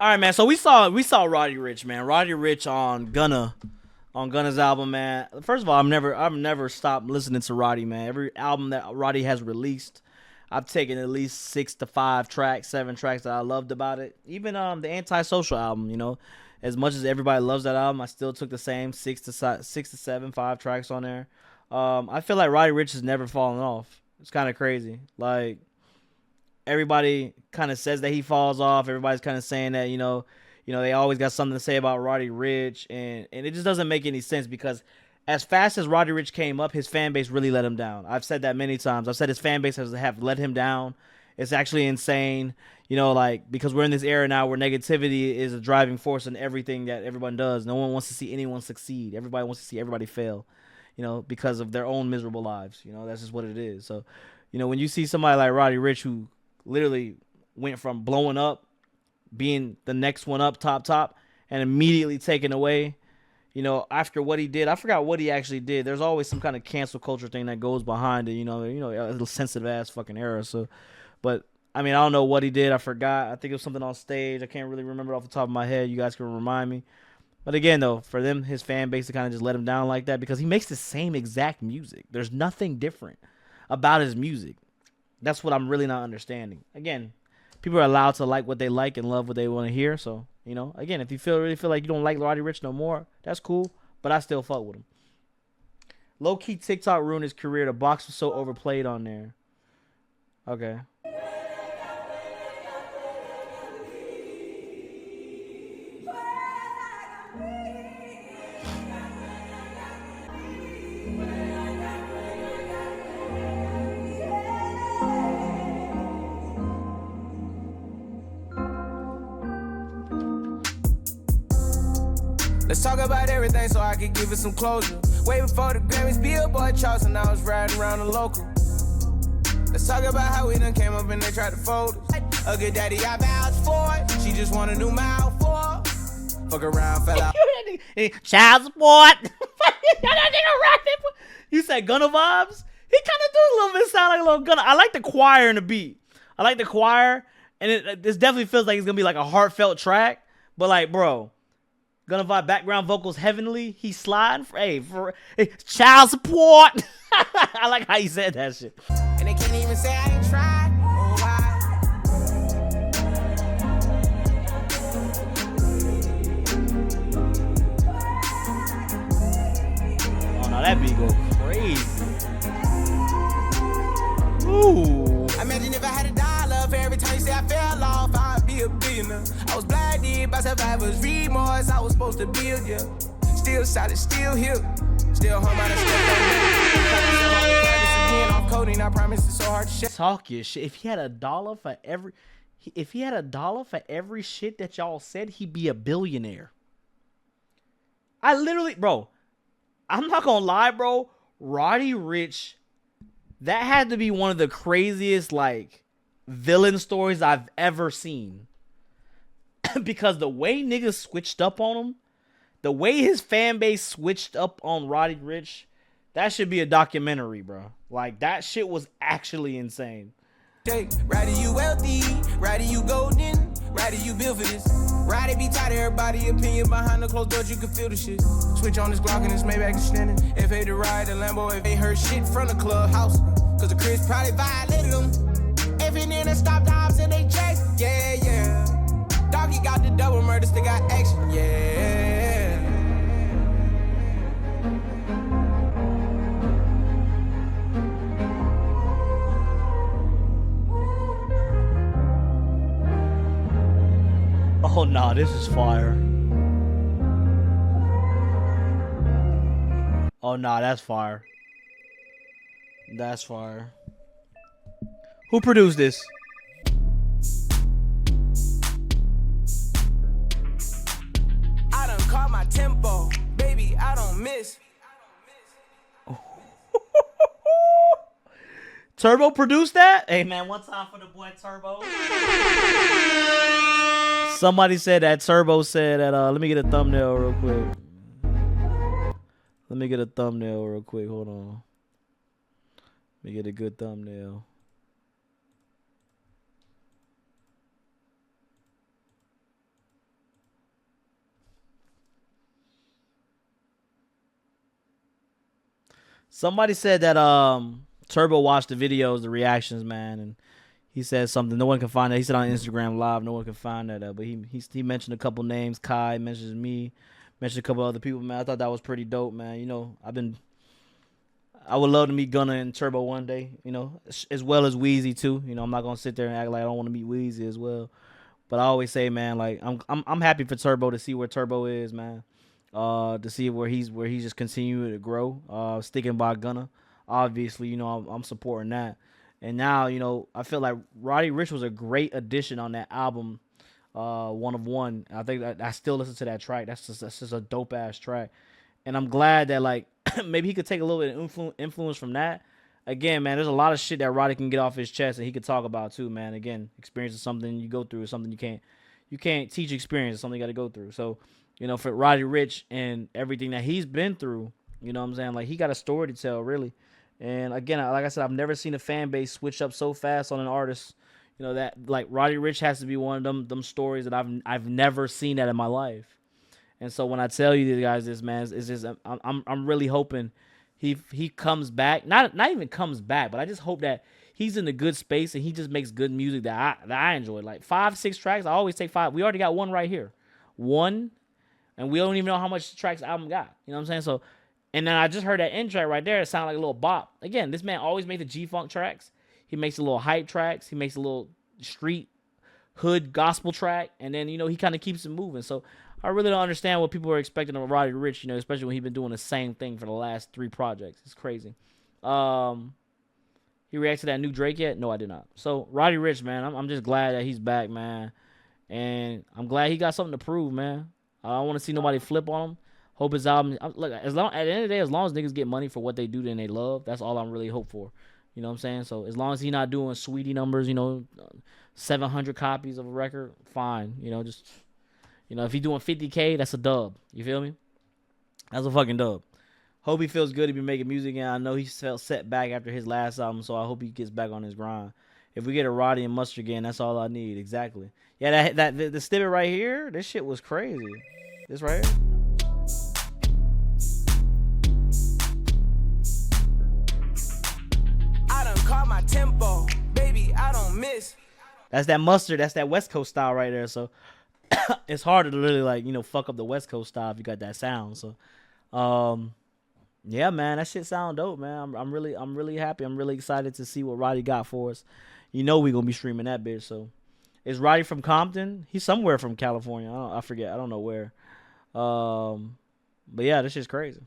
All right, man. So we saw Roddy Rich, man. Roddy Rich on Gunna's album, man. First of all, I've never stopped listening to Roddy, man. Every album that Roddy has released, I've taken at least 6 to 5 tracks, 7 tracks that I loved about it. Even the Antisocial album, you know, as much as everybody loves that album, I still took the same 6 to 7, 5 tracks on there. I feel like Roddy Rich has never fallen off. It's kind of crazy. Like everybody kind of says that he falls off. Everybody's kind of saying that, they always got something to say about Roddy Rich, and it just doesn't make any sense because as fast as Roddy Rich came up, his fan base really let him down. I've said that many times. I've said his fan base have let him down. It's actually insane, because we're in this era now where negativity is a driving force in everything that everyone does. No one wants to see anyone succeed. Everybody wants to see everybody fail, because of their own miserable lives. That's just what it is. So, when you see somebody like Roddy Rich who literally went from blowing up, being the next one up, top, and immediately taken away, after what he did. I forgot what he actually did. There's always some kind of cancel culture thing that goes behind it, a little sensitive ass fucking era. So, but I mean, I don't know what he did. I forgot. I think it was something on stage. I can't really remember off the top of my head. You guys can remind me. But again, though, for them, his fan base to kind of just let him down like that because he makes the same exact music. There's nothing different about his music. That's what I'm really not understanding. Again, people are allowed to like what they like and love what they want to hear. So, again, if you really feel like you don't like Roddy Rich no more, that's cool. But I still fuck with him. Low-key TikTok ruined his career. The box was so overplayed on there. Okay. Let's talk about everything so I can give it some closure. Way before the Grammys, Billboard charts, and I was riding around the local. Let's talk about how we done came up and they tried to fold us. A good daddy, I vouch for it. She just want a new mouth for her. Fuck around, fell out. Child support. You said Gunna vibes? He kind of do a little bit sound like a little Gunna. I like the choir in the beat. I like the choir, and this definitely feels like it's going to be like a heartfelt track. But like, bro, Gunna vibe, background vocals heavenly. He's sliding. Hey, child support. I like how you said that shit. And they can't even say I ain't tried. Oh, no, that beat go crazy. Ooh. Imagine if I had $1 for every time you say I fell off, I'd be a billionaire. I was blinded by survivors, remorse. I was supposed to build you. Still solid, still here. Still home out of step. Off coding, I promise it's so hard to share. Talk your shit. If he had $1 for every shit that y'all said, he'd be a billionaire. I literally, bro, I'm not gonna lie, bro. Roddy Rich, that had to be one of the craziest, like, villain stories I've ever seen. Because the way niggas switched up on him, the way his fan base switched up on Roddy Rich, that should be a documentary, bro. Like, that shit was actually insane. Roddy, you wealthy. Roddy, you golden. Roddy, you built for this. Roddy be tired of everybody opinion behind the closed doors. You can feel the shit. Switch on this Glock and this Maybach extending. If they to ride the Lambo, if they heard shit from the clubhouse. Cause the Chris probably violated them. If he near the stop dogs and they chase. Yeah, yeah. Doggy got the double murder, still got action. Yeah. Oh, nah, this is fire. Oh, nah, that's fire. That's fire. Who produced this? I done caught my tempo. Baby, I don't miss. Turbo produced that? Hey, man, one time for the boy Turbo. Somebody said that Turbo said that, let me get a thumbnail real quick. Let me get a thumbnail real quick. Hold on. Let me get a good thumbnail. Somebody said that Turbo watched the videos, the reactions, man, and he said something. No one can find that. He said on Instagram Live, no one can find that. But he mentioned a couple names. Kai mentions me, mentioned a couple other people. Man, I thought that was pretty dope, man. You know, I would love to meet Gunna and Turbo one day. You know, as well as Weezy too. You know, I'm not gonna sit there and act like I don't want to meet Weezy as well. But I always say, man, like I'm happy for Turbo to see where Turbo is, man. To see where he's just continuing to grow. Sticking by Gunna, obviously, you know I'm supporting that. And now, you know, I feel like Roddy Rich was a great addition on that album, One of One. I think that I still listen to that track. That's just a dope ass track. And I'm glad that like maybe he could take a little bit of influence from that. Again, man, there's a lot of shit that Roddy can get off his chest and he could talk about too, man. Again, experience is something you go through, is something you can't teach experience, it's something you got to go through. So, you know, for Roddy Rich and everything that he's been through, you know what I'm saying? Like he got a story to tell, really. And again, like I said, I've never seen a fan base switch up so fast on an artist. You know that like Roddy Rich has to be one of them stories that I've never seen that in my life. And so when I tell you guys this, man, it's just I'm really hoping he comes back. Not even comes back, but I just hope that he's in a good space and he just makes good music that I enjoy. Like 5-6 tracks, I always take 5. We already got one right here, one, and we don't even know how much tracks the album got. You know what I'm saying? So, and then I just heard that end track right there. It sounded like a little bop. Again, this man always makes the G-Funk tracks. He makes a little hype tracks. He makes a little street hood gospel track, and then, you know, he kind of keeps it moving. So I really don't understand what people are expecting of Roddy Rich, you know, especially when he's been doing the same thing for the last 3 projects. It's crazy. He reacted to that new Drake yet? No, I did not. So Roddy Rich, man, I'm just glad that he's back, man, and I'm glad he got something to prove, man. I don't want to see nobody flip on him. Hope his album. Look, at the end of the day, as long as niggas get money for what they do and they love, that's all I'm really hope for. You know what I'm saying? So as long as he's not doing sweetie numbers, you know, 700 copies of a record, fine. You know, just, you know, if he's doing 50K, that's a dub. You feel me? That's a fucking dub. Hope he feels good to be making music again. I know he felt set back after his last album, so I hope he gets back on his grind. If we get a Roddy and Mustard again, that's all I need. Exactly. Yeah, the snippet right here, this shit was crazy. This right here. I done caught my tempo, baby, I don't miss. That's that Mustard. That's that West Coast style right there. So it's harder to really, like, you know, fuck up the West Coast style if you got that sound. So, yeah, man, that shit sound dope, man. I'm really happy. I'm really excited to see what Roddy got for us. You know we gonna be streaming that bitch. So, is Roddy from Compton? He's somewhere from California. I forget. I don't know where. But yeah, this shit's crazy.